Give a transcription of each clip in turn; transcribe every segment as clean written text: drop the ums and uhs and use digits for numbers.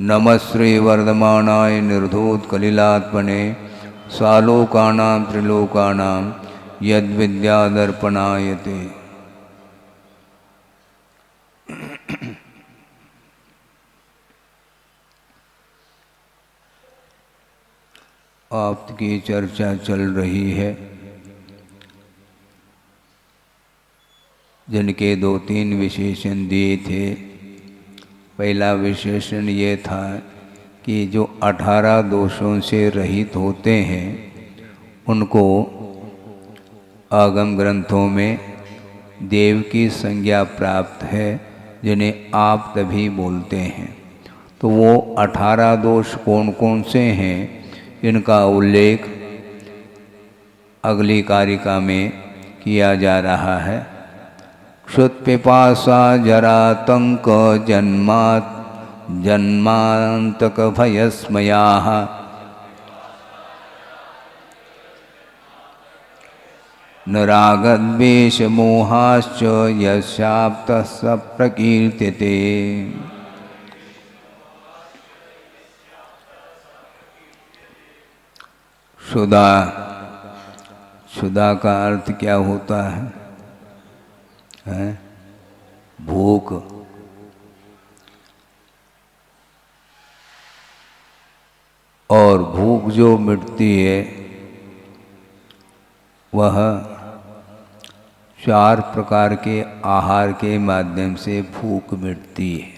नमः श्री वर्धमानाय निर्धूतकलिलात्मने सालोकानां त्रिलोकानां यद्विद्यादर्पणायते। आपकी चर्चा चल रही है जिनके 2-3 विशेषण दिए थे। पहला विशेषण ये था कि जो 18 दोषों से रहित होते हैं उनको आगम ग्रंथों में देव की संज्ञा प्राप्त है, जिन्हें आप तभी बोलते हैं। तो वो 18 दोष कौन कौन से हैं, इनका उल्लेख अगली कारिका में किया जा रहा है। क्षुत् पिपासा जरातंक जन्मांतक भयस्मयाः न रागद्वेष मोहाश्च यस्याप्तः स प्रकीर्त्यते। क्षुधा, क्षुधा का अर्थ क्या होता है? भूख। और भूख जो मिटती है वह 4 प्रकार के आहार के माध्यम से भूख मिटती है,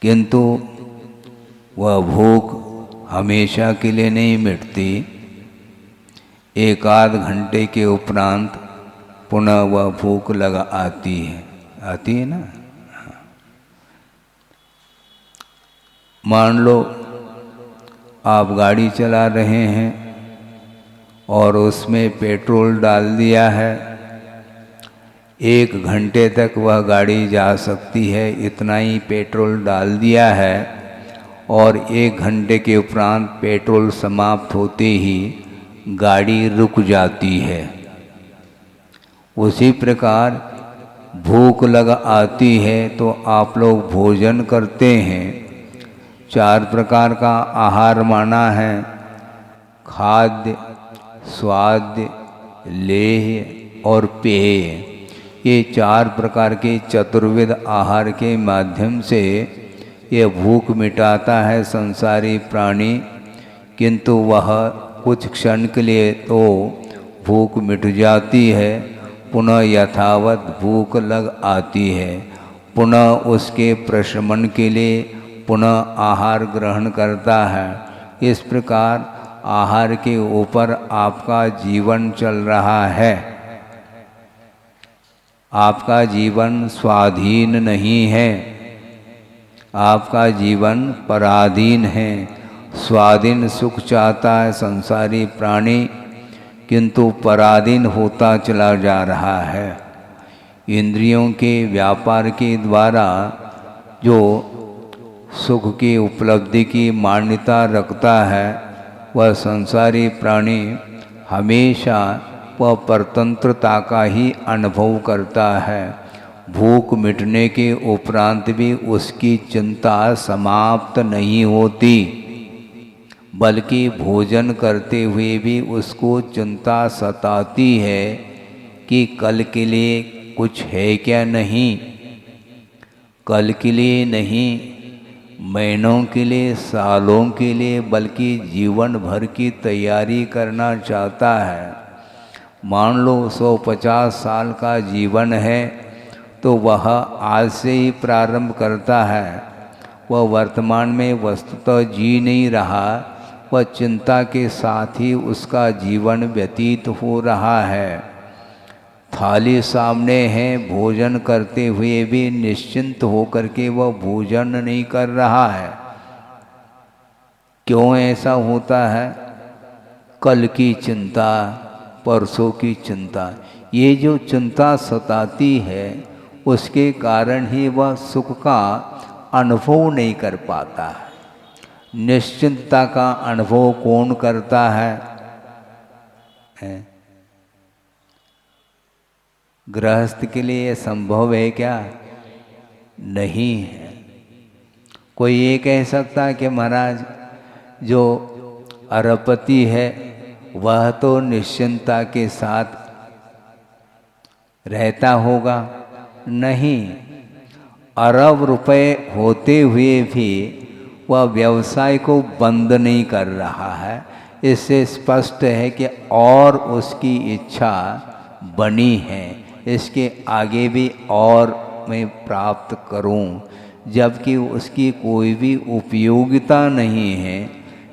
किंतु वह भूख हमेशा के लिए नहीं मिटती। 1-आध घंटे के उपरांत पुनः वह भूख लगा आती है ना। मान लो आप गाड़ी चला रहे हैं और उसमें पेट्रोल डाल दिया है, 1 घंटे तक वह गाड़ी जा सकती है, इतना ही पेट्रोल डाल दिया है और 1 घंटे के उपरांत पेट्रोल समाप्त होते ही गाड़ी रुक जाती है। उसी प्रकार भूख लग आती है तो आप लोग भोजन करते हैं। 4 प्रकार का आहार माना है: खाद्य, स्वाद्य, लेह्य और पेय। ये 4 प्रकार के चतुर्विध आहार के माध्यम से ये भूख मिटाता है संसारी प्राणी, किंतु वह कुछ क्षण के लिए तो भूख मिट जाती है, पुनः यथावत भूख लग आती है। पुनः उसके प्रशमन के लिए पुनः आहार ग्रहण करता है। इस प्रकार आहार के ऊपर आपका जीवन चल रहा है। आपका जीवन स्वाधीन नहीं है, आपका जीवन पराधीन है। स्वाधीन सुख चाहता है संसारी प्राणी, किंतु पराधीन होता चला जा रहा है। इंद्रियों के व्यापार के द्वारा जो सुख की उपलब्धि की मान्यता रखता है, वह संसारी प्राणी हमेशा वह परतंत्रता का ही अनुभव करता है। भूख मिटने के उपरांत भी उसकी चिंता समाप्त नहीं होती, बल्कि भोजन करते हुए भी उसको चिंता सताती है कि कल के लिए कुछ है क्या नहीं। कल के लिए नहीं, महीनों के लिए, सालों के लिए, बल्कि जीवन भर की तैयारी करना चाहता है। मान लो 150 साल का जीवन है तो वह आज से ही प्रारंभ करता है। वह वर्तमान में वस्तुतः जी नहीं रहा, वह चिंता के साथ ही उसका जीवन व्यतीत हो रहा है। थाली सामने है, भोजन करते हुए भी निश्चिंत होकर के वह भोजन नहीं कर रहा है। क्यों ऐसा होता है? कल की चिंता, परसों की चिंता। ये जो चिंता सताती है, उसके कारण ही वह सुख का अनुभव नहीं कर पाता है। निश्चिंतता का अनुभव कौन करता है? गृहस्थ के लिए संभव है क्या? नहीं है। कोई ये कह सकता है कि महाराज जो अरबपति है वह तो निश्चिंतता के साथ रहता होगा। नहीं, अरब रुपए होते हुए भी वह व्यवसाय को बंद नहीं कर रहा है। इससे स्पष्ट है कि और उसकी इच्छा बनी है, इसके आगे भी और मैं प्राप्त करूं, जबकि उसकी कोई भी उपयोगिता नहीं है।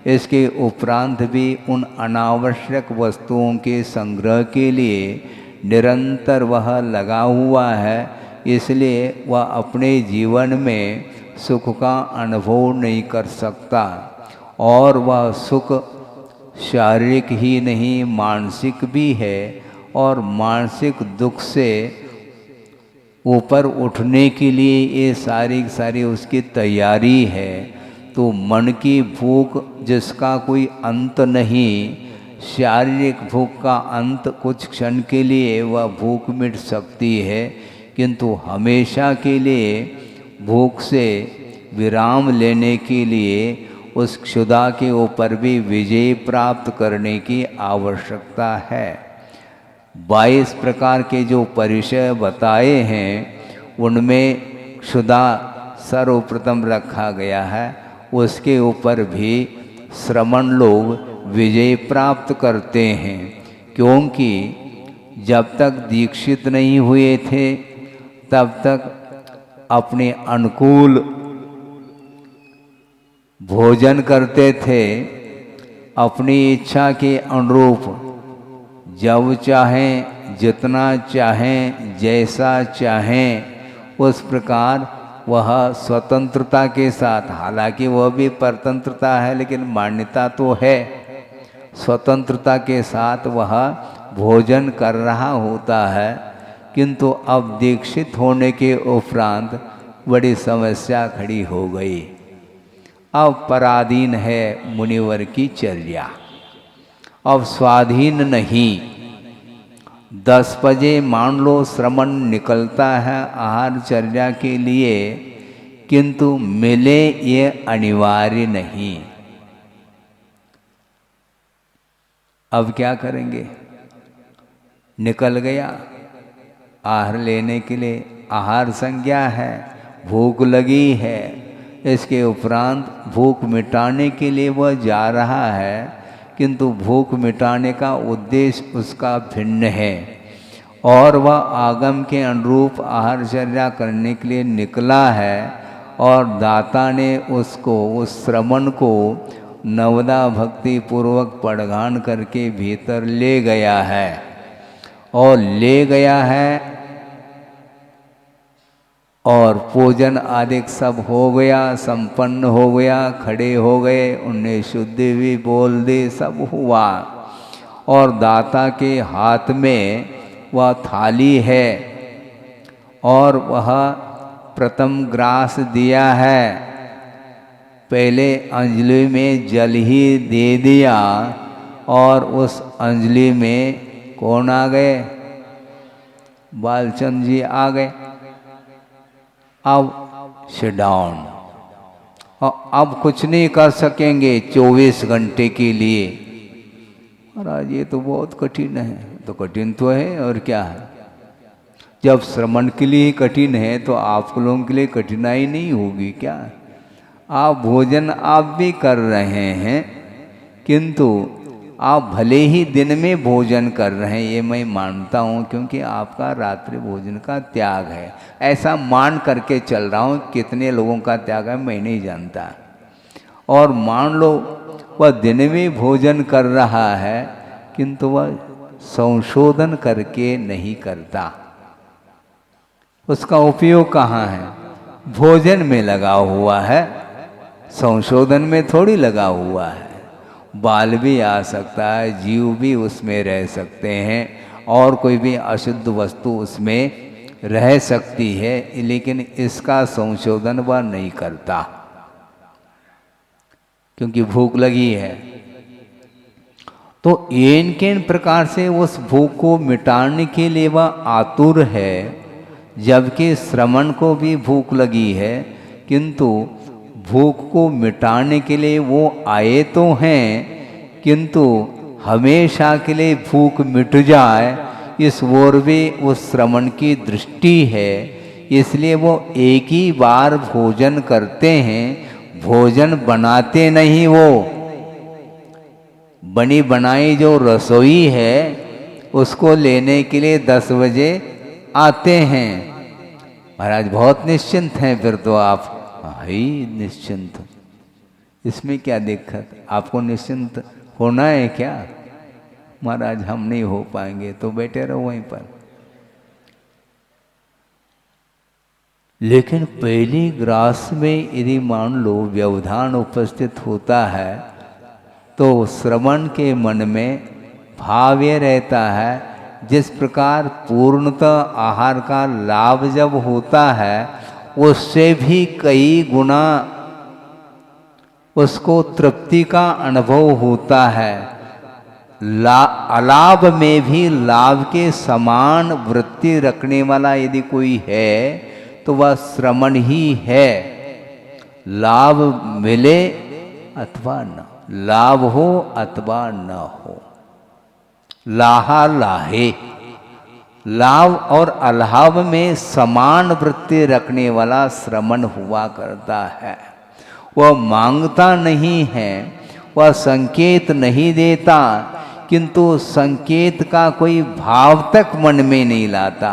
इसके उपरांत भी उन अनावश्यक वस्तुओं के संग्रह के लिए निरंतर वह लगा हुआ है, इसलिए वह अपने जीवन में सुख का अनुभव नहीं कर सकता। और वह सुख शारीरिक ही नहीं मानसिक भी है, और मानसिक दुख से ऊपर उठने के लिए ये सारी उसकी तैयारी है। तो मन की भूख जिसका कोई अंत नहीं, शारीरिक भूख का अंत कुछ क्षण के लिए वह भूख मिट सकती है, किंतु हमेशा के लिए भूख से विराम लेने के लिए उस क्षुधा के ऊपर भी विजय प्राप्त करने की आवश्यकता है। 22 प्रकार के जो परिचय बताए हैं उनमें क्षुधा सर्वप्रथम रखा गया है। उसके ऊपर भी श्रमण लोग विजय प्राप्त करते हैं, क्योंकि जब तक दीक्षित नहीं हुए थे तब तक अपने अनुकूल भोजन करते थे, अपनी इच्छा के अनुरूप जब चाहें, जितना चाहें, जैसा चाहें उस प्रकार वह स्वतंत्रता के साथ, हालांकि वह भी परतंत्रता है लेकिन मान्यता तो है, स्वतंत्रता के साथ वह भोजन कर रहा होता है। किंतु अब दीक्षित होने के उपरांत बड़ी समस्या खड़ी हो गई। अब पराधीन है मुनिवर की चर्या, अब स्वाधीन नहीं। 10 बजे मान लो श्रमण निकलता है आहार चर्या के लिए, किंतु मिले ये अनिवार्य नहीं। अब क्या करेंगे? निकल गया आहार लेने के लिए, आहार संज्ञा है, भूख लगी है, इसके उपरांत भूख मिटाने के लिए वह जा रहा है, किंतु भूख मिटाने का उद्देश्य उसका भिन्न है, और वह आगम के अनुरूप आहारचर्या करने के लिए निकला है, और दाता ने उसको, उस श्रमण को नवदा भक्ति पूर्वक पड़गान करके भीतर ले गया है। और ले गया है और भोजन आदि सब हो गया, संपन्न हो गया, खड़े हो गए, उन्हें शुद्धि भी बोल दी, सब हुआ। और दाता के हाथ में वह थाली है और वह प्रथम ग्रास दिया है। पहले अंजलि में जल ही दे दिया और उस अंजलि में कौन आ गए? बालचंद जी आ गए। अब सिट डाउन, और अब कुछ नहीं कर सकेंगे 24 घंटे के लिए। महाराज ये तो बहुत कठिन है। तो कठिन तो है, और क्या है? जब श्रमण के लिए कठिन है तो आप लोगों के लिए कठिनाई नहीं होगी क्या? आप भोजन आप भी कर रहे हैं, किंतु आप भले ही दिन में भोजन कर रहे हैं, ये मैं मानता हूँ, क्योंकि आपका रात्रि भोजन का त्याग है, ऐसा मान करके चल रहा हूँ। कितने लोगों का त्याग है मैं नहीं जानता। और मान लो वह दिन में भोजन कर रहा है, किंतु वह संशोधन करके नहीं करता। उसका उपयोग कहाँ है? भोजन में लगा हुआ है, संशोधन में थोड़ी लगा हुआ है। बाल भी आ सकता है, जीव भी उसमें रह सकते हैं, और कोई भी अशुद्ध वस्तु उसमें रह सकती है, लेकिन इसका संशोधन वह नहीं करता, क्योंकि भूख लगी है। तो इन प्रकार से उस भूख को मिटाने के लिए वह आतुर है, जबकि श्रमण को भी भूख लगी है, किंतु भूख को मिटाने के लिए वो आए तो हैं, किंतु हमेशा के लिए भूख मिट जाए इस ओर भी उस श्रमण की दृष्टि है। इसलिए वो एक ही बार भोजन करते हैं, भोजन बनाते नहीं। वो बनी बनाई जो रसोई है उसको लेने के लिए 10 बजे आते हैं। महाराज बहुत निश्चिंत हैं फिर तो आप। ही निश्चिंत, इसमें क्या दिक्कत? आपको निश्चिंत होना है क्या? महाराज हम नहीं हो पाएंगे तो बैठे रहो वहीं पर। लेकिन पहली ग्रास में यदि मान लो व्यवधान उपस्थित होता है तो श्रवण के मन में भाव ये रहता है, जिस प्रकार पूर्णतः आहार का लाभ जब होता है उससे भी कई गुना उसको तृप्ति का अनुभव होता है। अलाभ में भी लाभ के समान वृत्ति रखने वाला यदि कोई है तो वह श्रमण ही है। लाभ मिले अथवा न, लाभ हो अथवा न हो, लाहा लाहे, लाभ और अलाभ में समान वृत्ति रखने वाला श्रमण हुआ करता है। वह मांगता नहीं है, वह संकेत नहीं देता, किंतु संकेत का कोई भाव तक मन में नहीं लाता।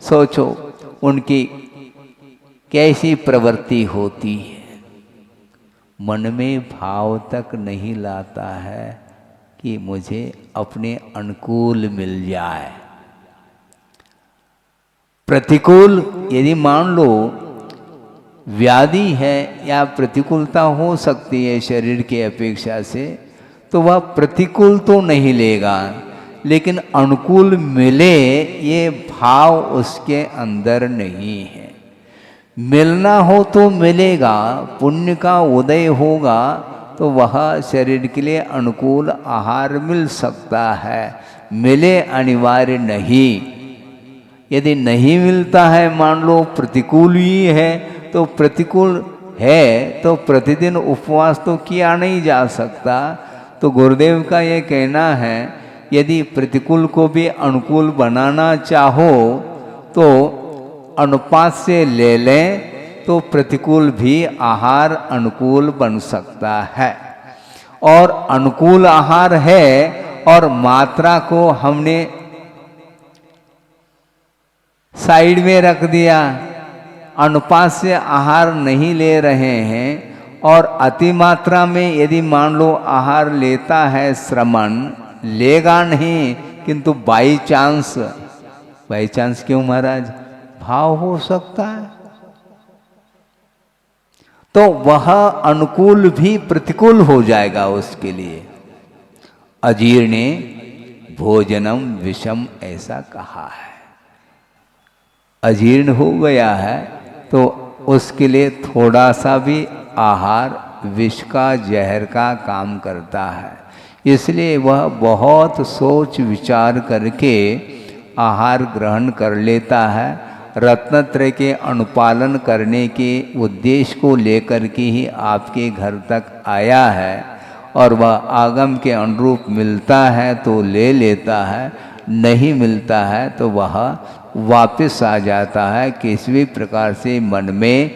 सोचो उनकी कैसी प्रवृत्ति होती है, मन में भाव तक नहीं लाता है कि मुझे अपने अनुकूल मिल जाए। प्रतिकूल यदि मान लो व्याधि है या प्रतिकूलता हो सकती है शरीर की अपेक्षा से, तो वह प्रतिकूल तो नहीं लेगा, लेकिन अनुकूल मिले ये भाव उसके अंदर नहीं है। मिलना हो तो मिलेगा, पुण्य का उदय होगा तो वह शरीर के लिए अनुकूल आहार मिल सकता है, मिले अनिवार्य नहीं। यदि नहीं मिलता है, मान लो प्रतिकूल ही है, तो प्रतिकूल है तो प्रतिदिन उपवास तो किया नहीं जा सकता। तो गुरुदेव का ये कहना है, यदि प्रतिकूल को भी अनुकूल बनाना चाहो तो अनुपात से ले लें तो प्रतिकूल भी आहार अनुकूल बन सकता है। और अनुकूल आहार है और मात्रा को हमने साइड में रख दिया, अनुपात से आहार नहीं ले रहे हैं, और अति मात्रा में यदि मान लो आहार लेता है श्रमण, लेगा नहीं, किंतु बाई चांस क्यों महाराज, भाव हो सकता है, तो वह अनुकूल भी प्रतिकूल हो जाएगा उसके लिए। अजीर्णे भोजनम विषम ऐसा कहा है। अजीर्ण हो गया है तो उसके लिए थोड़ा सा भी आहार विष का, जहर का काम करता है। इसलिए वह बहुत सोच विचार करके आहार ग्रहण कर लेता है। रत्नत्रय के अनुपालन करने के उद्देश्य को लेकर के ही आपके घर तक आया है, और वह आगम के अनुरूप मिलता है तो ले लेता है, नहीं मिलता है तो वह वापस आ जाता है। किसी भी प्रकार से मन में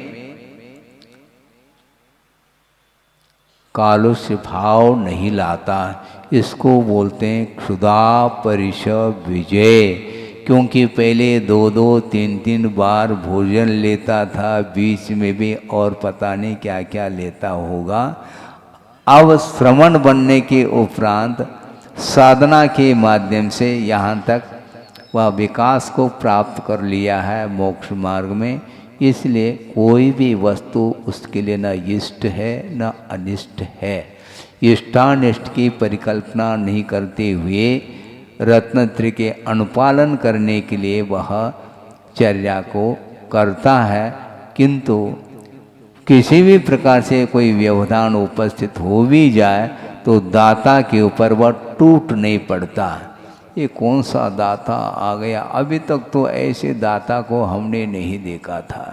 कालुष्य भाव नहीं लाता। इसको बोलते हैं क्षुधा परिश विजय, क्योंकि पहले 2-2 3-3 बार भोजन लेता था, बीच में भी और पता नहीं क्या क्या लेता होगा। अब श्रवण बनने के उपरांत साधना के माध्यम से यहाँ तक वह विकास को प्राप्त कर लिया है मोक्ष मार्ग में। इसलिए कोई भी वस्तु उसके लिए न इष्ट है न अनिष्ट है। इष्टानिष्ट की परिकल्पना नहीं करते हुए रत्नत्रय के अनुपालन करने के लिए वह चर्या को करता है, किंतु किसी भी प्रकार से कोई व्यवधान उपस्थित हो भी जाए तो दाता के ऊपर वह टूट नहीं पड़ता। ये कौन सा दाता आ गया, अभी तक तो ऐसे दाता को हमने नहीं देखा था।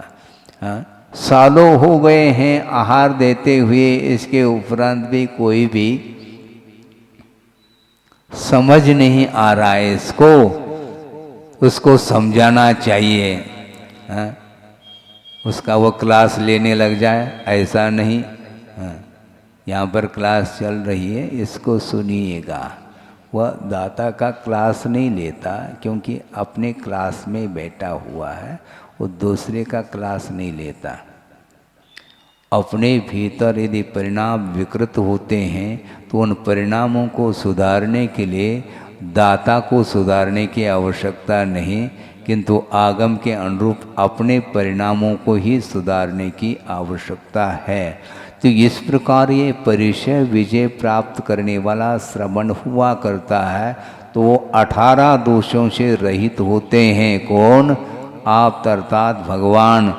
हाँ, सालों हो गए हैं आहार देते हुए, इसके उपरांत भी कोई भी समझ नहीं आ रहा है इसको, उसको समझाना चाहिए। हाँ? उसका वो क्लास लेने लग जाए, ऐसा नहीं। हाँ? यहाँ पर क्लास चल रही है, इसको सुनिएगा। वह दाता का क्लास नहीं लेता, क्योंकि अपने क्लास में बैठा हुआ है, वो दूसरे का क्लास नहीं लेता। अपने भीतर यदि परिणाम विकृत होते हैं तो उन परिणामों को सुधारने के लिए दाता को सुधारने की आवश्यकता नहीं, किंतु आगम के अनुरूप अपने परिणामों को ही सुधारने की आवश्यकता है। तो इस प्रकार ये परिचय विजय प्राप्त करने वाला श्रवण हुआ करता है, तो वो 18 दोषों से रहित होते हैं। कौन? आप अर्थात भगवान,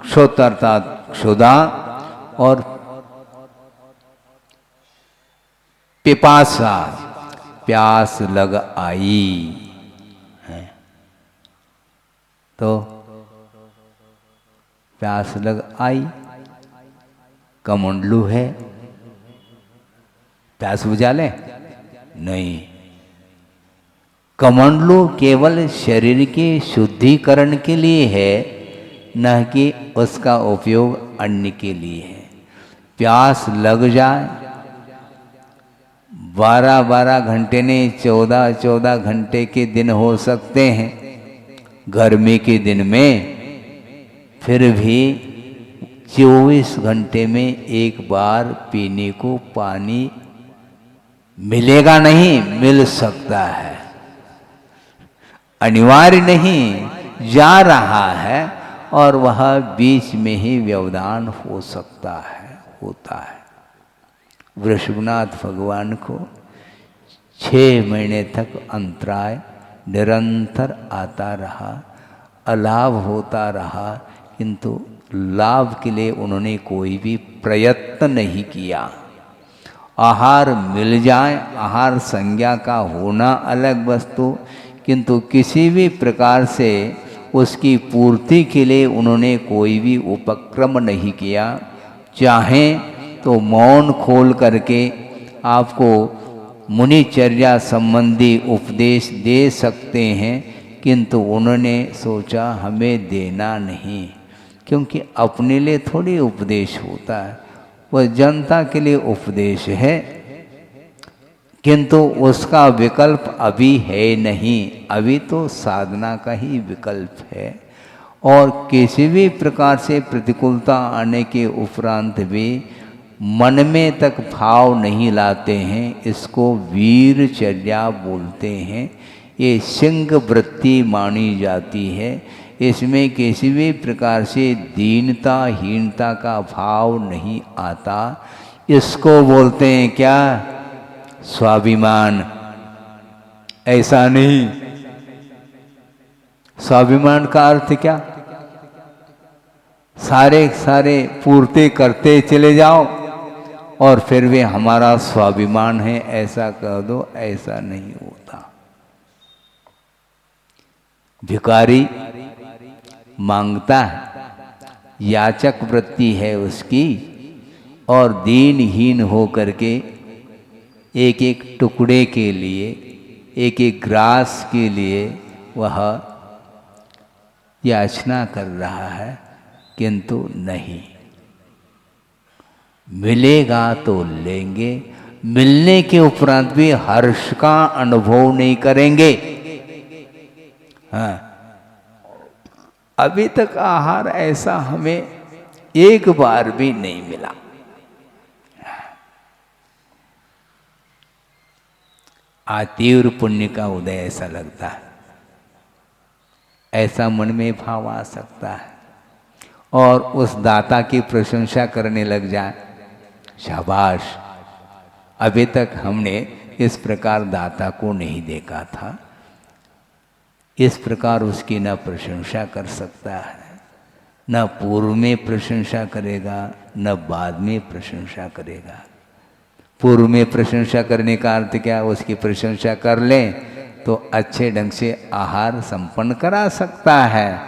क्षुत अर्थात क्षुधा, और पिपासा प्यास लग आई है। तो प्यास लग आई, कमंडलू है, प्यास बुझा ले? नहीं। कमंडलू केवल शरीर के शुद्धिकरण के लिए है, न कि उसका उपयोग अन्न के लिए है। प्यास लग जाए, 12-12 घंटे ने 14-14 घंटे के दिन हो सकते हैं गर्मी के दिन में, फिर भी 24 घंटे में एक बार पीने को पानी मिलेगा नहीं? मिल सकता है, अनिवार्य नहीं, जा रहा है, और वह बीच में ही व्यवधान हो सकता है, होता है। वृषभनाथ भगवान को 6 महीने तक अंतराय निरंतर आता रहा, अलाभ होता रहा, किंतु लाभ के लिए उन्होंने कोई भी प्रयत्न नहीं किया। आहार मिल जाए, आहार संज्ञा का होना अलग वस्तु, किंतु किसी भी प्रकार से उसकी पूर्ति के लिए उन्होंने कोई भी उपक्रम नहीं किया। चाहें तो मौन खोल करके आपको मुनिचर्या संबंधी उपदेश दे सकते हैं, किंतु उन्होंने सोचा हमें देना नहीं, क्योंकि अपने लिए थोड़ी उपदेश होता है, वह जनता के लिए उपदेश है, किंतु उसका विकल्प अभी है नहीं, अभी तो साधना का ही विकल्प है। और किसी भी प्रकार से प्रतिकूलता आने के उपरांत भी मन में तक भाव नहीं लाते हैं, इसको वीरचर्या बोलते हैं। ये सिंह वृत्ति मानी जाती है, इसमें किसी भी प्रकार से दीनता हीनता का भाव नहीं आता। इसको बोलते हैं क्या? स्वाभिमान। ऐसा नहीं। स्वाभिमान का अर्थ क्या? सारे पूर्ति करते चले जाओ और फिर भी हमारा स्वाभिमान है ऐसा कह दो, ऐसा नहीं होता। भिखारी मांगता है, याचक वृत्ति है उसकी, और दीनहीन हो करके एक एक टुकड़े के लिए, एक एक ग्रास के लिए वह याचना कर रहा है, किंतु नहीं। मिलेगा तो लेंगे, मिलने के उपरांत भी हर्ष का अनुभव नहीं करेंगे। हाँ, अभी तक आहार ऐसा हमें एक बार भी नहीं मिला। तीव्र पुण्य का उदय ऐसा लगता है, ऐसा मन में भाव आ सकता है, और उस दाता की प्रशंसा करने लग जाए, शाबाश, अभी तक हमने इस प्रकार दाता को नहीं देखा था। इस प्रकार उसकी न प्रशंसा कर सकता है, न पूर्व में प्रशंसा करेगा, न बाद में प्रशंसा करेगा। पूर्व में प्रशंसा करने का अर्थ क्या? उसकी प्रशंसा कर लें तो अच्छे ढंग से आहार संपन्न करा सकता है,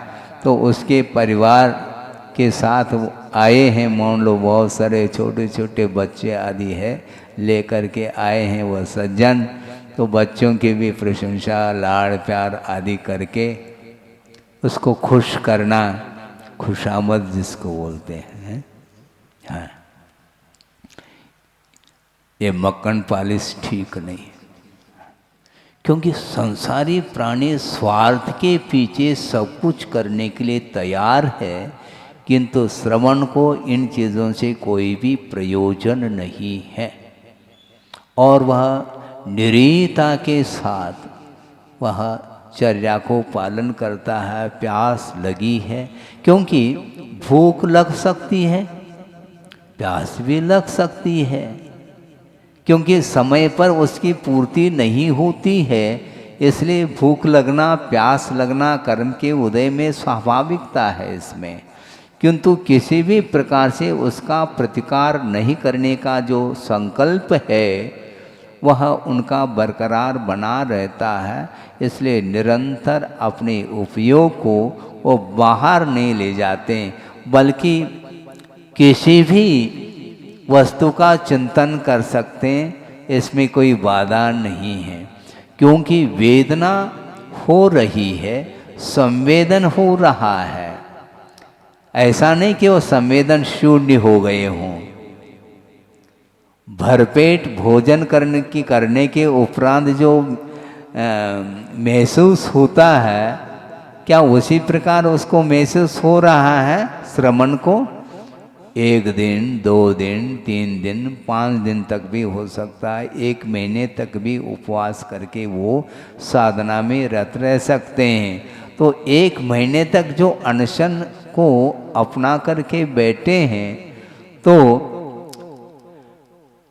तो उसके परिवार के साथ आए हैं, मान लो बहुत सारे छोटे छोटे बच्चे आदि है लेकर के आए हैं वह सज्जन, तो बच्चों की भी प्रशंसा लाड़ प्यार आदि करके उसको खुश करना, खुशामद जिसको बोलते हैं। हाँ, ये मक्खन पालिश ठीक नहीं है, क्योंकि संसारी प्राणी स्वार्थ के पीछे सब कुछ करने के लिए तैयार है, किंतु श्रवण को इन चीज़ों से कोई भी प्रयोजन नहीं है। और वह निरीता के साथ वह चर्या को पालन करता है। प्यास लगी है, क्योंकि भूख लग सकती है, प्यास भी लग सकती है, क्योंकि समय पर उसकी पूर्ति नहीं होती है, इसलिए भूख लगना प्यास लगना कर्म के उदय में स्वाभाविकता है इसमें। किंतु किसी भी प्रकार से उसका प्रतिकार नहीं करने का जो संकल्प है वह उनका बरकरार बना रहता है, इसलिए निरंतर अपने उपयोग को वो बाहर नहीं ले जाते, बल्कि किसी भी वस्तु का चिंतन कर सकते हैं, इसमें कोई बाधा नहीं है। क्योंकि वेदना हो रही है, संवेदन हो रहा है, ऐसा नहीं कि वो संवेदन शून्य हो गए हों। भरपेट भोजन करने के उपरांत जो महसूस होता है, क्या उसी प्रकार उसको महसूस हो रहा है श्रवण को? 1 दिन 2 दिन 3 दिन 5 दिन तक भी हो सकता है, 1 महीने तक भी उपवास करके वो साधना में रत रह सकते हैं। तो 1 महीने तक जो अनशन को अपना करके बैठे हैं, तो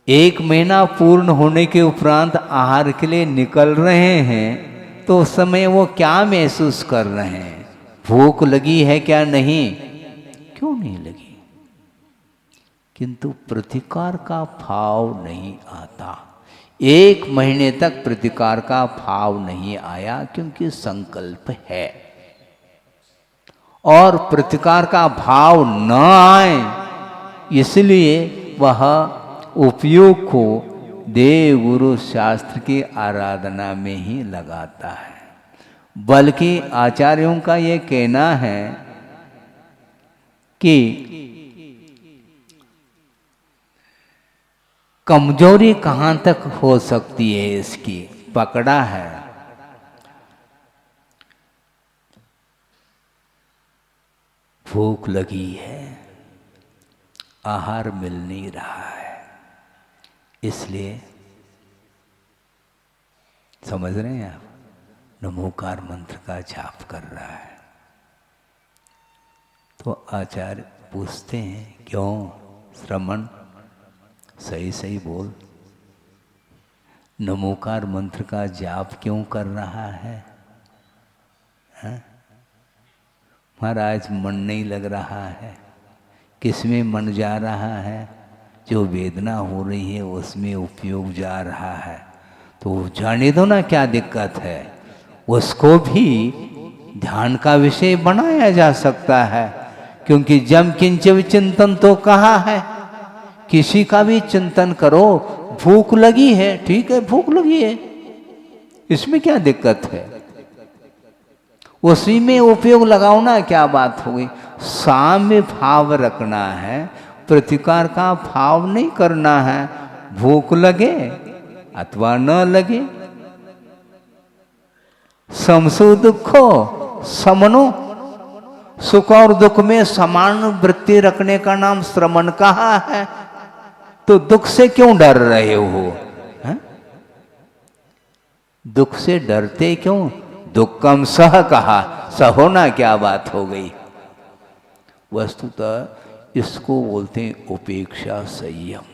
1 महीना पूर्ण होने के उपरांत आहार के लिए निकल रहे हैं, तो उस समय वो क्या महसूस कर रहे हैं? भूख लगी है क्या? नहीं, क्यों नहीं लगी? किंतु प्रतिकार का भाव नहीं आता। 1 महीने तक प्रतिकार का भाव नहीं आया, क्योंकि संकल्प है। और प्रतिकार का भाव न आए, इसलिए वह उपयोग को देव गुरु शास्त्र की आराधना में ही लगाता है। बल्कि आचार्यों का ये कहना है कि कमजोरी कहाँ तक हो सकती है इसकी, पकड़ा है। भूख लगी है, आहार मिल नहीं रहा है, इसलिए समझ रहे हैं आप, नमोकार मंत्र का जाप कर रहा है। तो आचार्य पूछते हैं, क्यों श्रवण सही सही बोल, नमोकार मंत्र का जाप क्यों कर रहा है? महाराज मन नहीं लग रहा है। किसमें मन जा रहा है? जो वेदना हो रही है उसमें उपयोग जा रहा है। तो जाने दो ना, क्या दिक्कत है, उसको भी ध्यान का विषय बनाया जा सकता है। क्योंकि जम किंचन चिंतन तो कहा है, किसी का भी चिंतन करो। भूख लगी है, ठीक है, भूख लगी है, इसमें क्या दिक्कत है? उसी में उपयोग लगाओ ना, क्या बात हो गई? साम्य भाव रखना है, प्रतिकार का भाव नहीं करना है। भूख लगे अथवा न लगे, समसु दुखो समनो, सुख और दुख में समान वृत्ति रखने का नाम श्रवण कहा है। तो दुख से क्यों डर रहे हो? है? दुख से डरते क्यों? दुखम सह कहा, सहो ना, क्या बात हो गई? वस्तुतः इसको बोलते हैं उपेक्षा संयम।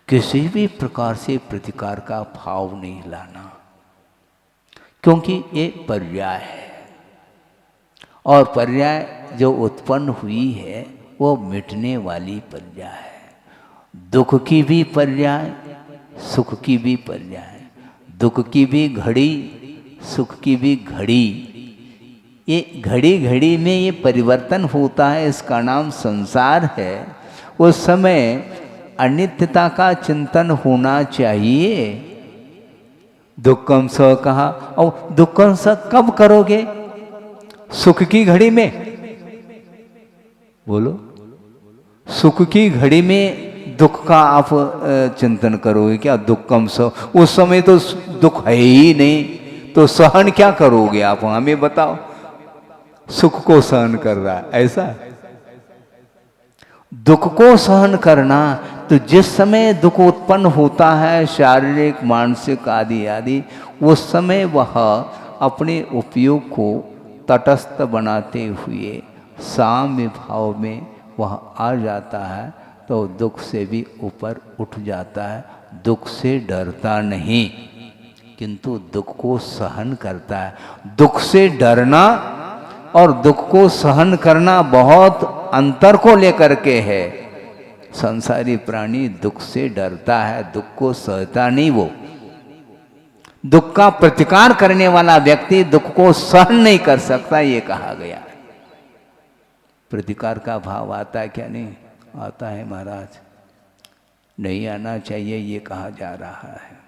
किसी भी प्रकार से प्रतिकार का भाव नहीं लाना, क्योंकि ये पर्याय है, और पर्याय जो उत्पन्न हुई है वो मिटने वाली पर्याय है। दुख की भी पर्याय, सुख की भी पर्याय, दुख की भी घड़ी, सुख की भी घड़ी ये घड़ी घड़ी में ये परिवर्तन होता है, इसका नाम संसार है। उस समय अनित्यता का चिंतन होना चाहिए। दुक्खम स कहा, और दुक्खम स कब करोगे? सुख की घड़ी में। बोलो, सुख की घड़ी में दुख का आप चिंतन करोगे क्या? दुक्खम स, उस समय तो दुख है ही नहीं, तो सहन क्या करोगे आप? हमें बताओ। सुख को सहन कर रहा है, ऐसा दुख को सहन करना। तो जिस समय दुख उत्पन्न होता है, शारीरिक मानसिक आदि आदि, उस समय वह अपने उपयोग को तटस्थ बनाते हुए साम्य भाव में वह आ जाता है, तो दुख से भी ऊपर उठ जाता है। दुख से डरता नहीं, किंतु दुख को सहन करता है। दुख से डरना और दुख को सहन करना बहुत अंतर को लेकर के है। संसारी प्राणी दुख से डरता है, दुख को सहता नहीं। वो दुख का प्रतिकार करने वाला व्यक्ति दुख को सहन नहीं कर सकता, ये कहा गया। प्रतिकार का भाव आता है क्या? नहीं आता है महाराज, नहीं आना चाहिए, ये कहा जा रहा है।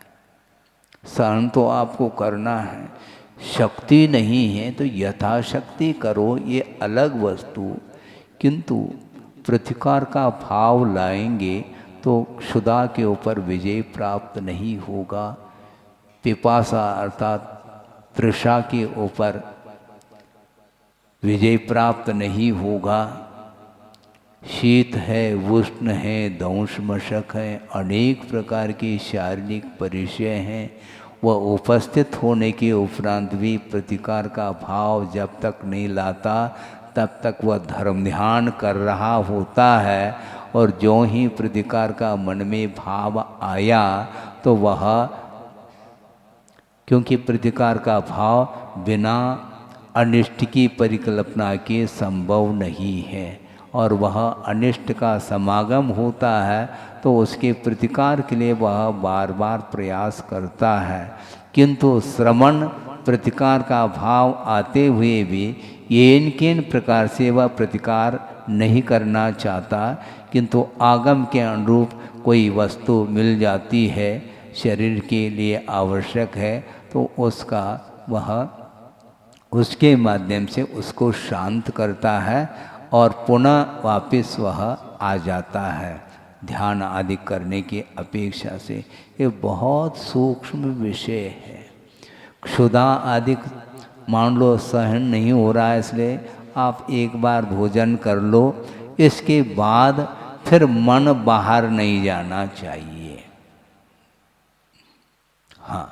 सहन तो आपको करना है, शक्ति नहीं है तो यथाशक्ति करो, ये अलग वस्तु। किंतु प्रतिकार का भाव लाएंगे तो क्षुधा के ऊपर विजय प्राप्त नहीं होगा। पिपासा अर्थात तृषा के ऊपर विजय प्राप्त नहीं होगा। शीत है, उष्ण है, दंश मशक है, अनेक प्रकार के शारीरिक परिचय हैं। वह उपस्थित होने के उपरांत भी प्रतिकार का भाव जब तक नहीं लाता, तब तक वह धर्म ध्यान कर रहा होता है। और जो ही प्रतिकार का मन में भाव आया तो वह, क्योंकि प्रतिकार का भाव बिना अनिष्ट की परिकल्पना के संभव नहीं है, और वह अनिष्ट का समागम होता है तो उसके प्रतिकार के लिए वह बार बार प्रयास करता है। किंतु श्रवण प्रतिकार का भाव आते हुए भी ये किन प्रकार से वह प्रतिकार नहीं करना चाहता, किंतु आगम के अनुरूप कोई वस्तु मिल जाती है, शरीर के लिए आवश्यक है, तो उसका वह उसके माध्यम से उसको शांत करता है और पुनः वापस वह आ जाता है ध्यान आदि करने की अपेक्षा से। ये बहुत सूक्ष्म विषय है। क्षुधा आदि मान लो सहन नहीं हो रहा है, इसलिए आप एक बार भोजन कर लो, इसके बाद फिर मन बाहर नहीं जाना चाहिए। हाँ,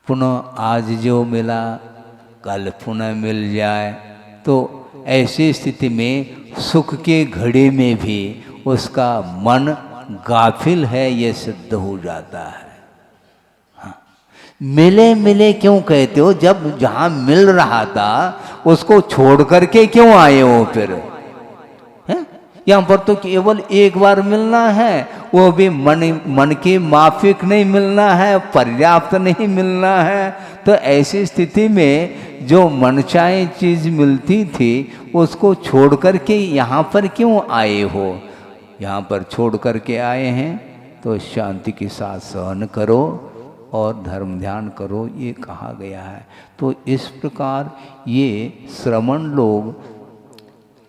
पुनः आज जो मिला कल पुनः मिल जाए, तो ऐसी स्थिति में सुख के घड़ी में भी उसका मन गाफिल है, ये सिद्ध हो जाता है। हाँ, मिले मिले क्यों कहते हो? जब जहां मिल रहा था उसको छोड़ करके क्यों आए हो फिर? यहाँ पर तो केवल एक बार मिलना है, वो भी मन के माफिक नहीं मिलना है, पर्याप्त नहीं मिलना है। तो ऐसी स्थिति में जो मनचाही चीज मिलती थी उसको छोड़ करके यहाँ पर क्यों आए हो? यहाँ पर छोड़ करके आए हैं तो शांति के साथ सहन करो और धर्म ध्यान करो, ये कहा गया है। तो इस प्रकार ये श्रमण लोग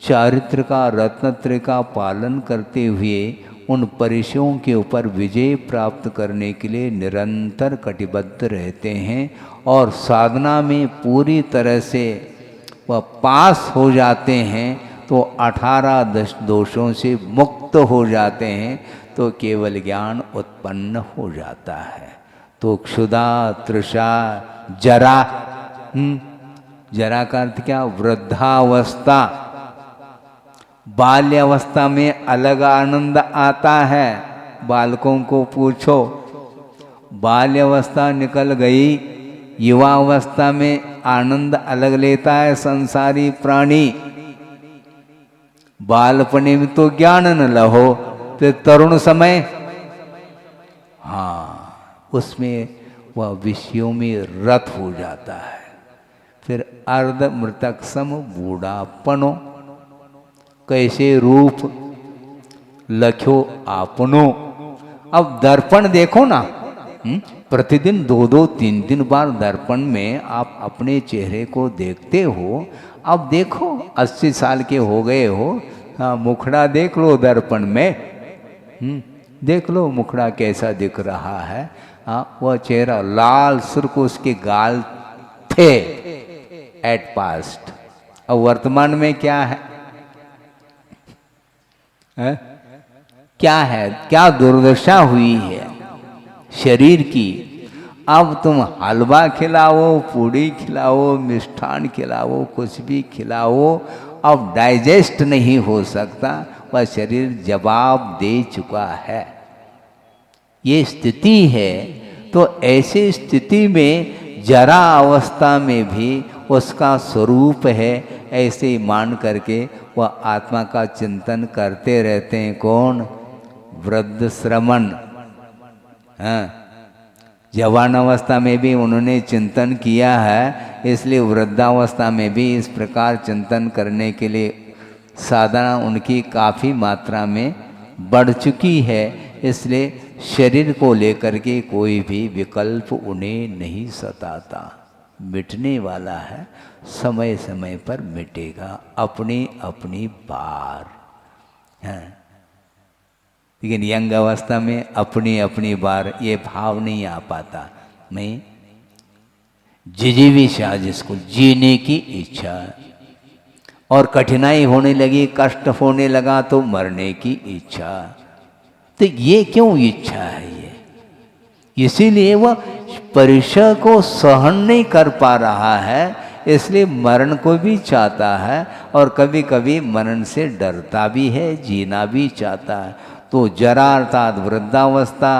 चारित्र का, रत्नत्रय का पालन करते हुए उन परिचयों के ऊपर विजय प्राप्त करने के लिए निरंतर कटिबद्ध रहते हैं और साधना में पूरी तरह से वह पास हो जाते हैं, तो 18 दोषों से मुक्त हो जाते हैं, तो केवल ज्ञान उत्पन्न हो जाता है। तो क्षुधा, तृषा, जरा, जरा का अर्थ क्या? वृद्धावस्था। बाल्यावस्था में अलग आनंद आता है, बालकों को पूछो, बाल्यावस्था निकल गई, युवावस्था में आनंद अलग लेता है संसारी प्राणी। बालपने में तो ज्ञान न लहो, तो तरुण समय, हाँ, उसमें वह विषयों में रत हो जाता है। फिर अर्ध मृतक सम बूढ़ापनो, कैसे रूप लख्यो आपनो। अब दर्पण देखो ना, प्रतिदिन 2-2, 3-3 बार दर्पण में आप अपने चेहरे को देखते हो। अब देखो 80 साल के हो गए हो, हाँ मुखड़ा देख लो दर्पण में, देख लो मुखड़ा कैसा दिख रहा है। हाँ वह चेहरा लाल सुर्ख उसके गाल थे एट पास्ट, अब वर्तमान में क्या है? क्या है? क्या दुर्दशा हुई है शरीर की। अब तुम हलवा खिलाओ, पूड़ी खिलाओ, मिष्ठान खिलाओ, कुछ भी खिलाओ, अब डाइजेस्ट नहीं हो सकता, वह शरीर जवाब दे चुका है। ये स्थिति है। तो ऐसी स्थिति में जरा अवस्था में भी उसका स्वरूप है, ऐसे मान करके वह आत्मा का चिंतन करते रहते हैं। कौन? वृद्ध श्रमण। हाँ, जवान अवस्था में भी उन्होंने चिंतन किया है, इसलिए वृद्धावस्था में भी इस प्रकार चिंतन करने के लिए साधना उनकी काफ़ी मात्रा में बढ़ चुकी है। इसलिए शरीर को लेकर के कोई भी विकल्प उन्हें नहीं सताता, मिटने वाला है, समय समय पर मिटेगा, अपनी अपनी बार है। लेकिन यंग अवस्था में अपनी अपनी बार ये भाव नहीं आ पाता। मैं जिजीविषा, जिसको जीने की इच्छा, और कठिनाई होने लगी, कष्ट होने लगा तो मरने की इच्छा। तो ये क्यों इच्छा है? ये इसीलिए वह परिचय को सहन नहीं कर पा रहा है, इसलिए मरण को भी चाहता है, और कभी कभी मरण से डरता भी है, जीना भी चाहता है। तो जरा अर्थात वृद्धावस्था,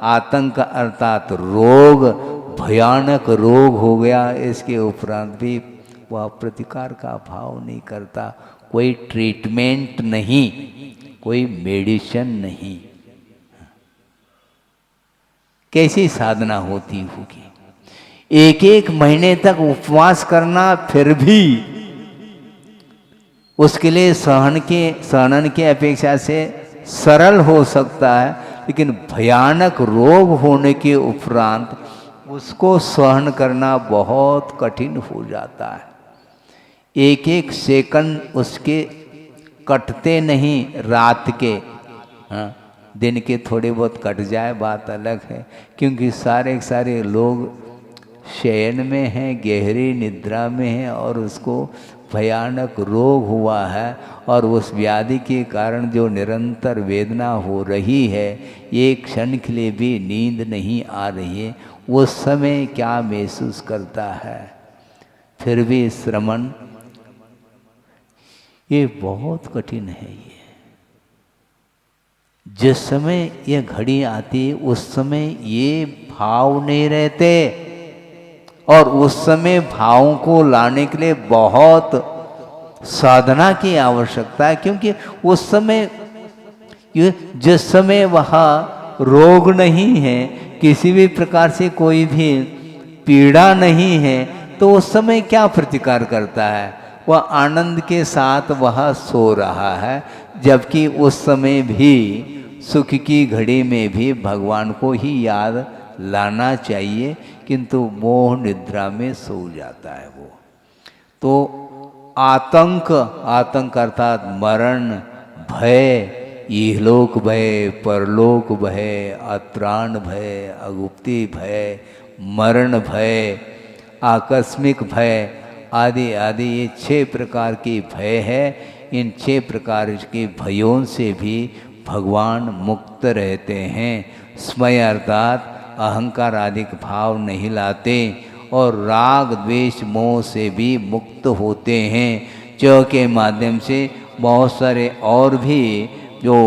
आतंक अर्थात रोग, भयानक रोग हो गया, इसके उपरांत भी वह प्रतिकार का भाव नहीं करता। कोई ट्रीटमेंट नहीं, कोई मेडिसिन नहीं। कैसी साधना होती होगी? एक एक महीने तक उपवास करना फिर भी उसके लिए सहन के अपेक्षा से सरल हो सकता है, लेकिन भयानक रोग होने के उपरांत उसको सहन करना बहुत कठिन हो जाता है। एक एक सेकंड उसके कटते नहीं, रात के, हाँ दिन के थोड़े बहुत कट जाए बात अलग है, क्योंकि सारे लोग शयन में हैं, गहरी निद्रा में हैं, और उसको भयानक रोग हुआ है, और उस व्याधि के कारण जो निरंतर वेदना हो रही है, एक क्षण के लिए भी नींद नहीं आ रही है, उस समय क्या महसूस करता है? फिर भी श्रमण, ये बहुत कठिन है। ये जिस समय यह घड़ी आती है उस समय ये भाव नहीं रहते, और उस समय भावों को लाने के लिए बहुत साधना की आवश्यकता है, क्योंकि उस समय जिस समय वहाँ रोग नहीं है, किसी भी प्रकार से कोई भी पीड़ा नहीं है, तो उस समय क्या प्रतिकार करता है? वह आनंद के साथ वह सो रहा है, जबकि उस समय भी सुख की घड़ी में भी भगवान को ही याद लाना चाहिए, किंतु मोह निद्रा में सो जाता है वो। तो आतंक अर्थात मरण, भय, इहलोक भय, परलोक भय, अत्राण भय, अगुप्ती भय, मरण भय, आकस्मिक भय आदि आदि, ये 6 प्रकार के भय है। इन 6 प्रकार के भयों से भी भगवान मुक्त रहते हैं। स्मय अर्थात अहंकार आदि भाव नहीं लाते, और राग द्वेष मोह से भी मुक्त होते हैं। च के माध्यम से बहुत सारे और भी जो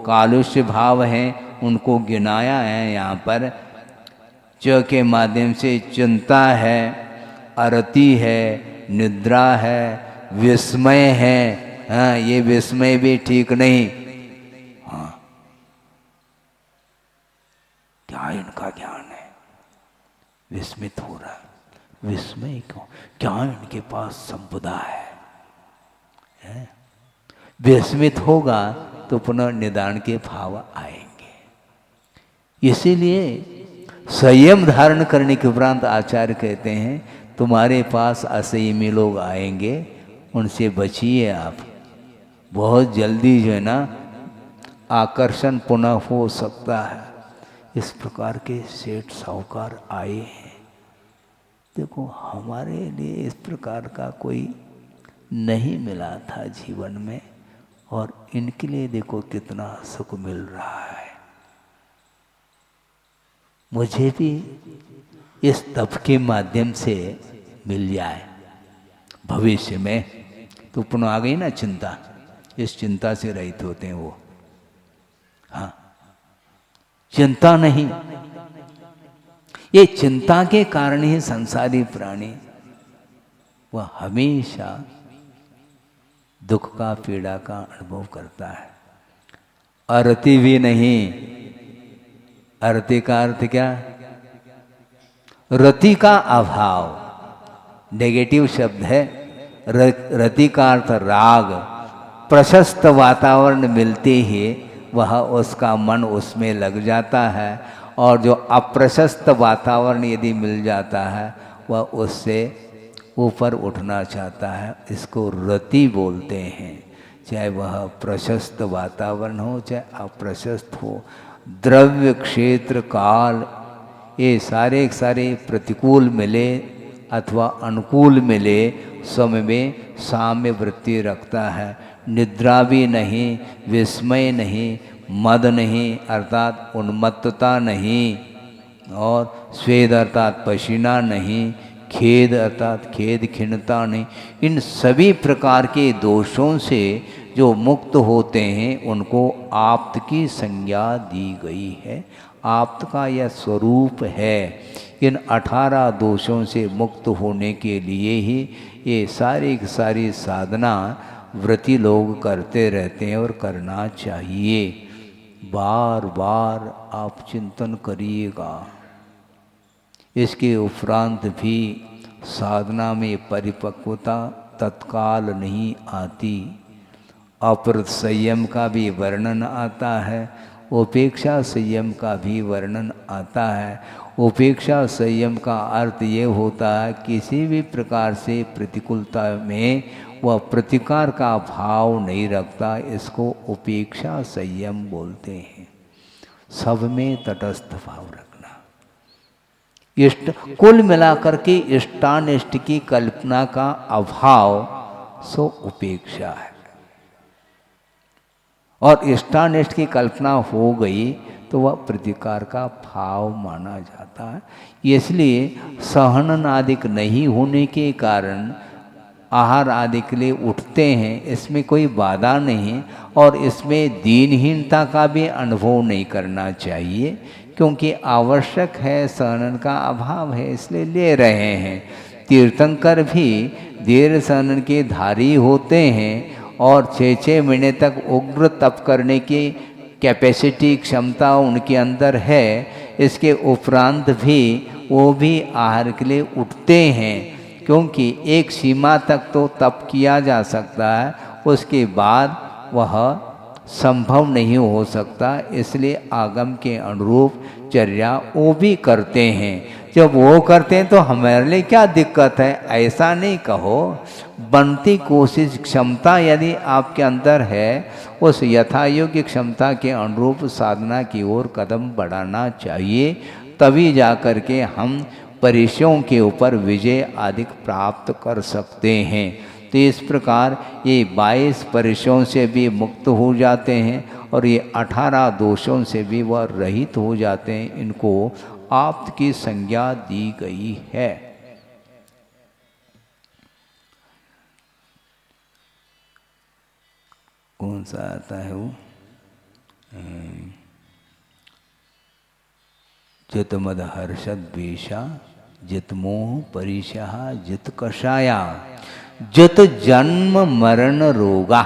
कालुष्य भाव हैं उनको गिनाया है यहाँ पर। च के माध्यम से चिंता है, अरति है, निद्रा है, विस्मय है। हाँ, ये विस्मय भी ठीक नहीं। हाँ, क्या इनका ज्ञान है? विस्मित हो रहा है। विस्मय क्यों? क्या इनके पास संपदा है? विस्मित होगा तो पुनः निदान के भाव आएंगे। इसीलिए संयम धारण करने के उपरांत आचार्य कहते हैं तुम्हारे पास असंयमी लोग आएंगे, उनसे बचिए आप। बहुत जल्दी जो है ना आकर्षण पुनः हो सकता है। इस प्रकार के सेठ साहूकार आए हैं। देखो हमारे लिए इस प्रकार का कोई नहीं मिला था जीवन में, और इनके लिए देखो कितना सुख मिल रहा है। मुझे भी इस तप के माध्यम से मिल जाए भविष्य में, तो पुनः आ गई ना चिंता, इस चिंता से रहित होते हैं वो। हाँ, चिंता नहीं, ये चिंता के कारण ही संसारी प्राणी वह हमेशा दुख का, पीड़ा का अनुभव करता है। अरति भी नहीं। अरति का अर्थ क्या? रति का अभाव, नेगेटिव शब्द है। रति का अर्थ राग। प्रशस्त वातावरण मिलते ही वह उसका मन उसमें लग जाता है, और जो अप्रशस्त वातावरण यदि मिल जाता है वह उससे ऊपर उठना चाहता है। इसको रति बोलते हैं। चाहे वह प्रशस्त वातावरण हो चाहे अप्रशस्त हो, द्रव्य, क्षेत्र, काल, ये सारे सारे प्रतिकूल मिले अथवा अनुकूल मिले, समय में साम्य वृत्ति रखता है। निद्रा भी नहीं, विस्मय नहीं, मद नहीं अर्थात उन्मत्तता नहीं, और स्वेद अर्थात पसीना नहीं, खेद अर्थात खेद खिन्नता नहीं। इन सभी प्रकार के दोषों से जो मुक्त होते हैं उनको आप्त की संज्ञा दी गई है। आप्त का यह स्वरूप है। इन 18 दोषों से मुक्त होने के लिए ही ये सारी की सारी साधना व्रती लोग करते रहते हैं और करना चाहिए। बार बार आप चिंतन करिएगा। इसके उपरांत भी साधना में परिपक्वता तत्काल नहीं आती। अपरत संयम का भी वर्णन आता है, उपेक्षा संयम का भी वर्णन आता है। उपेक्षा संयम का अर्थ ये होता है किसी भी प्रकार से प्रतिकूलता में वह प्रतिकार का भाव नहीं रखता, इसको उपेक्षा संयम बोलते हैं। सब में तटस्थ भाव रखना। इष्ट कुल मिलाकर के इष्टानिष्ट की कल्पना का अभाव सो उपेक्षा है। और इष्टानिष्ट की कल्पना हो गई तो वह प्रतिकार का भाव माना जाता है। इसलिए सहनन आदिक नहीं होने के कारण आहार आदि के लिए उठते हैं, इसमें कोई बाधा नहीं। और इसमें दीनहीनता का भी अनुभव नहीं करना चाहिए, क्योंकि आवश्यक है, सहनन का अभाव है इसलिए ले रहे हैं। तीर्थंकर भी देर सहनन के धारी होते हैं और 6-6 महीने तक उग्र तप करने की कैपेसिटी, क्षमता उनके अंदर है। इसके उपरांत भी वो भी आहार के लिए उठते हैं, क्योंकि एक सीमा तक तो तप किया जा सकता है, उसके बाद वह संभव नहीं हो सकता। इसलिए आगम के अनुरूप चर्या वो भी करते हैं। जब वो करते हैं तो हमारे लिए क्या दिक्कत है, ऐसा नहीं कहो। बनती कोशिश, क्षमता यदि आपके अंदर है, उस यथायोग्य क्षमता के अनुरूप साधना की ओर कदम बढ़ाना चाहिए। तभी जाकर के हम परिचयों के ऊपर विजय आदि प्राप्त कर सकते हैं। तो इस प्रकार ये 22 परिचयों से भी मुक्त हो जाते हैं और ये 18 दोषों से भी वह रहित हो जाते हैं। इनको आप्त की संज्ञा दी गई है। कौन सा आता है वो? जित मद हर्षद वेशा, जित मोह परिशा, जित कषाया, जित जन्म मरण रोगा।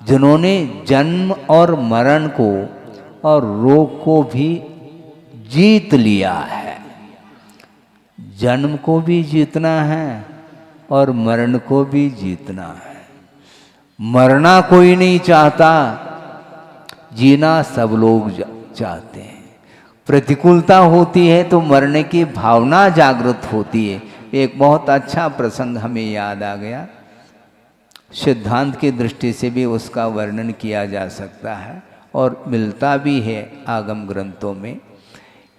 जिन्होंने जन्म और मरण को और रोग को भी जीत लिया है। जन्म को भी जीतना है और मरण को भी जीतना है। मरना कोई नहीं चाहता, जीना सब लोग चाहते हैं। प्रतिकूलता होती है तो मरने की भावना जागृत होती है। एक बहुत अच्छा प्रसंग हमें याद आ गया, सिद्धांत की दृष्टि से भी उसका वर्णन किया जा सकता है और मिलता भी है आगम ग्रंथों में,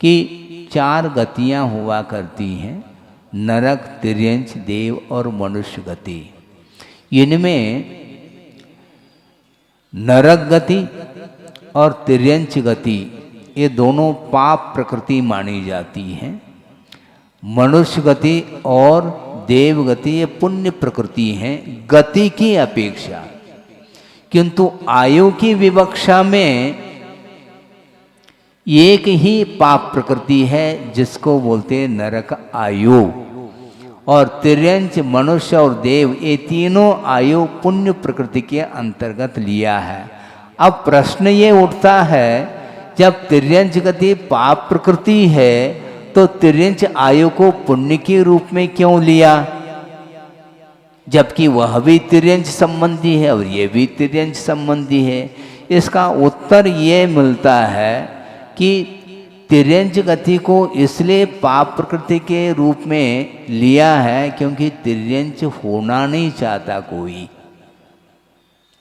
कि 4 गतियां हुआ करती हैं, नरक, तिर्यंच, देव और मनुष्य गति। इनमें नरक गति और तिर्यंच गति ये दोनों पाप प्रकृति मानी जाती हैं। मनुष्य गति और देव गति ये पुण्य प्रकृति हैं गति की अपेक्षा, किंतु आयु की विवक्षा में एक ही पाप प्रकृति है जिसको बोलते हैं नरक आयु, और तिर्यंच, मनुष्य और देव ये तीनों आयु पुण्य प्रकृति के अंतर्गत लिया है। अब प्रश्न ये उठता है, जब तिर्यंच गति पाप प्रकृति है तो तिर्यंच आयु को पुण्य के रूप में क्यों लिया, जबकि वह भी तिर्यंच संबंधी है और ये भी तिर्यंच संबंधी है। इसका उत्तर ये मिलता है कि तिर्यंच गति को इसलिए पाप प्रकृति के रूप में लिया है क्योंकि तिर्यंच होना नहीं चाहता कोई।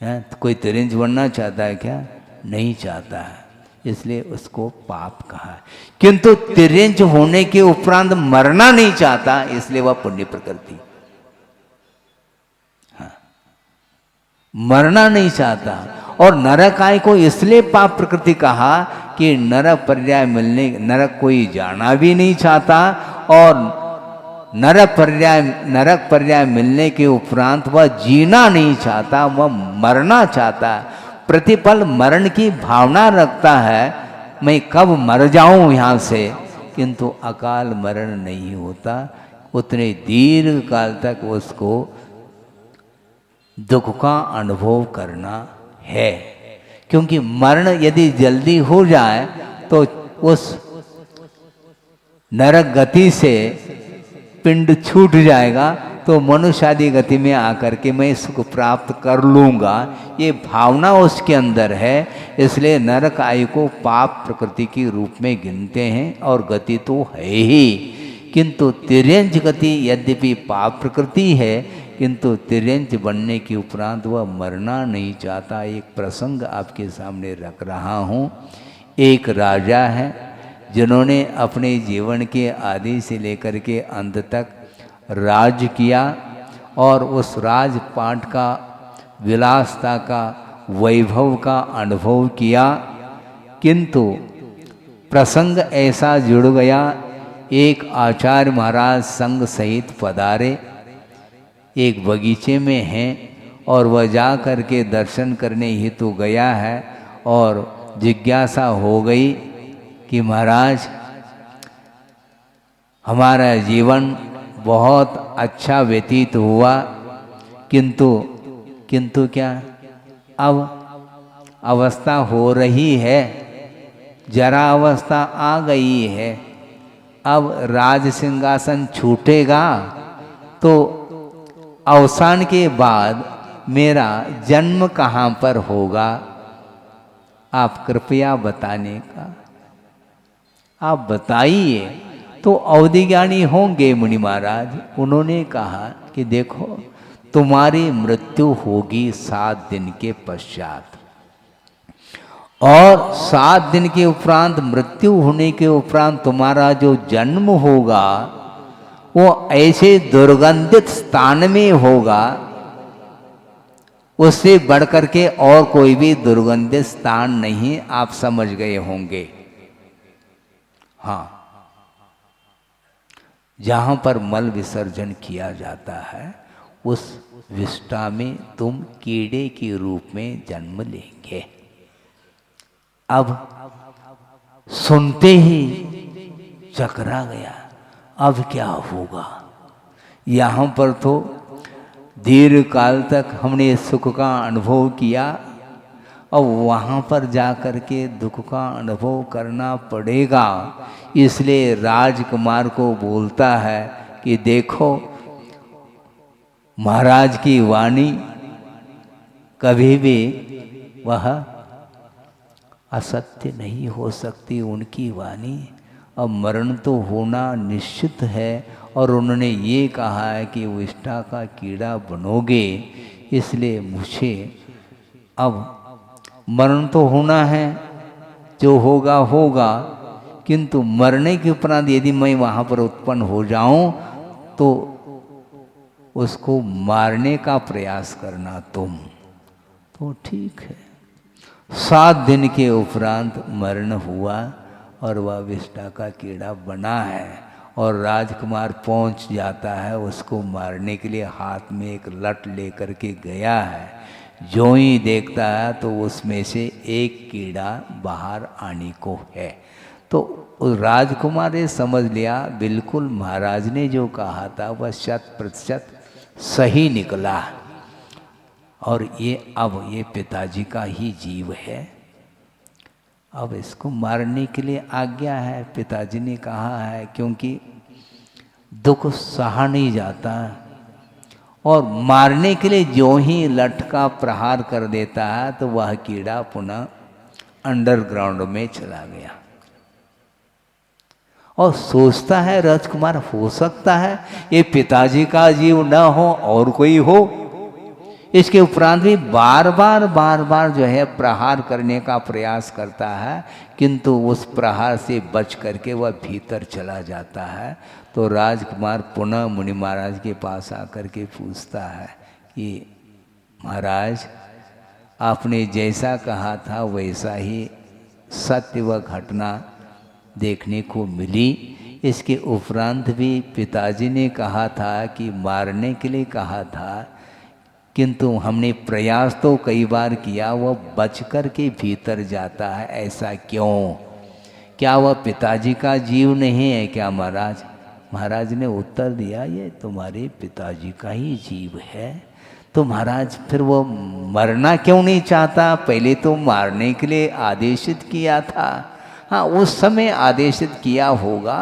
तो कोई तिर्यंच बनना चाहता है क्या? नहीं चाहता है, इसलिए उसको पाप कहा है। किंतु तिर्यंच होने के उपरांत मरना नहीं चाहता, इसलिए वह पुण्य प्रकृति। हाँ, मरना नहीं चाहता। और नरकाय को इसलिए पाप प्रकृति कहा कि नरक कोई जाना भी नहीं चाहता, और नरक पर्याय मिलने के उपरांत वह जीना नहीं चाहता, वह मरना चाहता। प्रतिपल मरण की भावना रखता है, मैं कब मर जाऊं यहाँ से, किंतु अकाल मरण नहीं होता। उतने दीर्घ काल तक उसको दुख का अनुभव करना है, क्योंकि मरण यदि जल्दी हो जाए तो उस नरक गति से पिंड छूट जाएगा, तो मनुष्य आदि गति में आकर के मैं सुख प्राप्त कर लूँगा, ये भावना उसके अंदर है। इसलिए नरक आयु को पाप प्रकृति के रूप में गिनते हैं, और गति तो है ही। किंतु तिर्यंच गति यद्यपि पाप प्रकृति है, किंतु तिर्यंच बनने के उपरांत वह मरना नहीं चाहता। एक प्रसंग आपके सामने रख रहा हूँ। एक राजा है जिन्होंने अपने जीवन के आदि से लेकर के अंत तक राज किया, और उस राजपाट का, विलासता का, वैभव का अनुभव किया। किंतु प्रसंग ऐसा जुड़ गया, एक आचार्य महाराज संग सहित पधारे, एक बगीचे में हैं, और वह जा कर के दर्शन करने हेतु गया है, और जिज्ञासा हो गई कि महाराज हमारा जीवन बहुत अच्छा व्यतीत हुआ, किंतु क्या अब अवस्था हो रही है, जरा अवस्था आ गई है, अब राज सिंहासन छूटेगा तो अवसान के बाद मेरा जन्म कहाँ पर होगा, आप कृपया बताने का, आप बताइए। तो अवधिज्ञानी होंगे मुनि महाराज, उन्होंने कहा कि देखो तुम्हारी मृत्यु होगी 7 दिन के पश्चात, और 7 दिन के उपरांत, मृत्यु होने के उपरांत तुम्हारा जो जन्म होगा वो ऐसे दुर्गंधित स्थान में होगा, उससे बढ़कर के और कोई भी दुर्गंधित स्थान नहीं, आप समझ गए होंगे। हाँ, जहां पर मल विसर्जन किया जाता है उस विष्ठा में तुम कीड़े के रूप में जन्म लेंगे। अब सुनते ही चकरा गया, अब क्या होगा। यहाँ पर तो दीर्घ काल तक हमने सुख का अनुभव किया, और वहाँ पर जा कर के दुख का अनुभव करना पड़ेगा। इसलिए राजकुमार को बोलता है कि देखो महाराज की वाणी कभी भी वह असत्य नहीं हो सकती, उनकी वाणी। अब मरण तो होना निश्चित है और उन्होंने ये कहा है कि विष्ठा का कीड़ा बनोगे, इसलिए मुझे अब मरण तो होना है, जो होगा होगा, किंतु मरने के उपरांत यदि मैं वहाँ पर उत्पन्न हो जाऊं तो उसको मारने का प्रयास करना तुम। तो ठीक है। 7 दिन के उपरांत मरण हुआ और वह विष्ठा का कीड़ा बना है और राजकुमार पहुंच जाता है उसको मारने के लिए, हाथ में एक लठ लेकर के गया है। जो ही देखता है तो उसमें से एक कीड़ा बाहर आने को है। तो उस राजकुमार ने समझ लिया बिल्कुल महाराज ने जो कहा था वह 100% सही निकला और ये अब ये पिताजी का ही जीव है, अब इसको मारने के लिए आज्ञा है। पिताजी ने कहा है क्योंकि दुख सहा नहीं जाता और मारने के लिए जो ही लठ का प्रहार कर देता है तो वह कीड़ा पुनः अंडरग्राउंड में चला गया। और सोचता है राजकुमार हो सकता है ये पिताजी का जीव न हो और कोई हो। इसके उपरांत भी बार बार जो है प्रहार करने का प्रयास करता है, किंतु उस प्रहार से बच करके वह भीतर चला जाता है। तो राजकुमार पुनः मुनि महाराज के पास आकर के पूछता है कि महाराज आपने जैसा कहा था वैसा ही सत्य व घटना देखने को मिली। इसके उपरांत भी पिताजी ने कहा था कि मारने के लिए कहा था, किंतु हमने प्रयास तो कई बार किया, वह बच कर के भीतर जाता है, ऐसा क्यों? क्या वह पिताजी का जीव नहीं है क्या महाराज? महाराज ने उत्तर दिया ये तुम्हारे पिताजी का ही जीव है। तो महाराज फिर वो मरना क्यों नहीं चाहता? पहले तो मारने के लिए आदेशित किया था। हाँ, उस समय आदेशित किया होगा,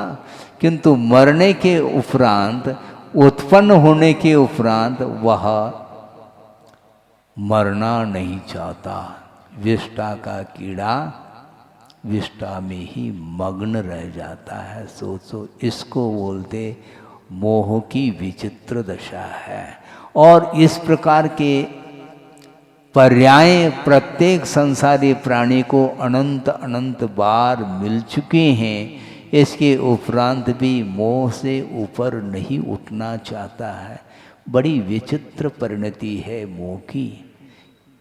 किंतु मरने के उपरांत, उत्पन्न होने के उपरांत वह मरना नहीं चाहता। विष्ठा का कीड़ा विष्ठा में ही मग्न रह जाता है। सोचो, इसको बोलते मोह की विचित्र दशा है। और इस प्रकार के पर्याय प्रत्येक संसारी प्राणी को अनंत अनंत बार मिल चुके हैं। इसके उपरांत भी मोह से ऊपर नहीं उठना चाहता है। बड़ी विचित्र परिणति है मोह की।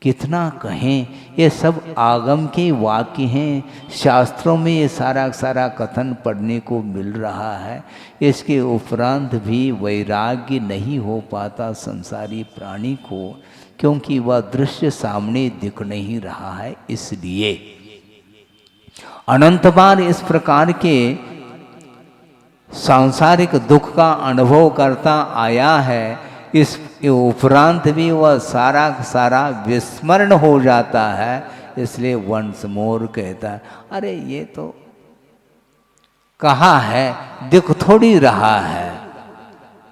कितना कहें, ये सब आगम के वाक्य हैं, शास्त्रों में ये सारा कथन पढ़ने को मिल रहा है। इसके उपरांत भी वैराग्य नहीं हो पाता संसारी प्राणी को, क्योंकि वह दृश्य सामने दिख नहीं रहा है। इसलिए अनंत बार इस प्रकार के सांसारिक दुख का अनुभव करता आया है। इस उपरांत भी वह सारा विस्मरण हो जाता है। इसलिए वंस मोर कहता है, अरे ये तो कहा है, दिख थोड़ी रहा है।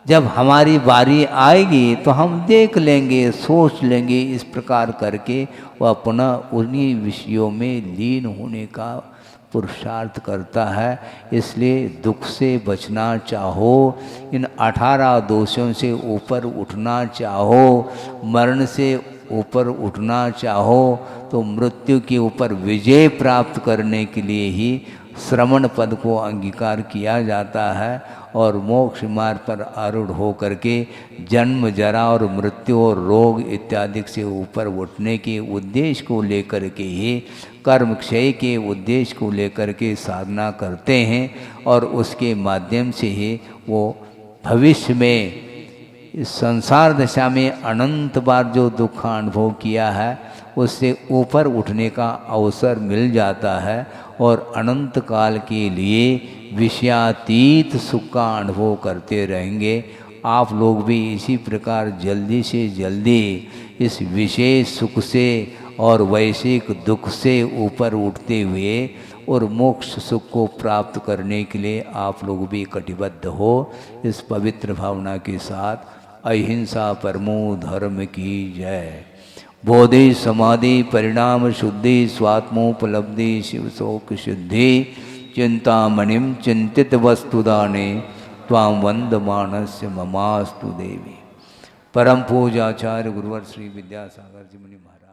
जब हमारी बारी आएगी तो हम देख लेंगे, सोच लेंगे। इस प्रकार करके वह पुनः उन्हीं विषयों में लीन होने का पुरुषार्थ करता है। इसलिए दुख से बचना चाहो, इन 18 दोषों से ऊपर उठना चाहो, मरण से ऊपर उठना चाहो, तो मृत्यु के ऊपर विजय प्राप्त करने के लिए ही श्रवण पद को अंगीकार किया जाता है। और मोक्ष मार्ग पर आरूढ़ हो करके जन्म जरा और मृत्यु और रोग इत्यादि से ऊपर उठने के उद्देश्य को लेकर के ही, कर्म क्षय के उद्देश्य को लेकर के साधना करते हैं। और उसके माध्यम से ही वो भविष्य में इस संसार दशा में अनंत बार जो दुख का अनुभव किया है उससे ऊपर उठने का अवसर मिल जाता है और अनंत काल के लिए विषयातीत सुख का अनुभव करते रहेंगे। आप लोग भी इसी प्रकार जल्दी से जल्दी इस विशेष सुख से और वैश्विक दुख से ऊपर उठते हुए और मोक्ष सुख को प्राप्त करने के लिए आप लोग भी कटिबद्ध हो। इस पवित्र भावना के साथ अहिंसा परमो धर्म की जय। बोधि समाधि परिणाम शुद्धि स्वात्मोपलब्धि शिव शोक शुद्धि चिंतामणिम चिंतित वस्तुदाने त्वां वंदमानस्य ममास्तु देवी। परम पूज्य आचार्य गुरुवर श्री विद्यासागर जी मुनि महाराज।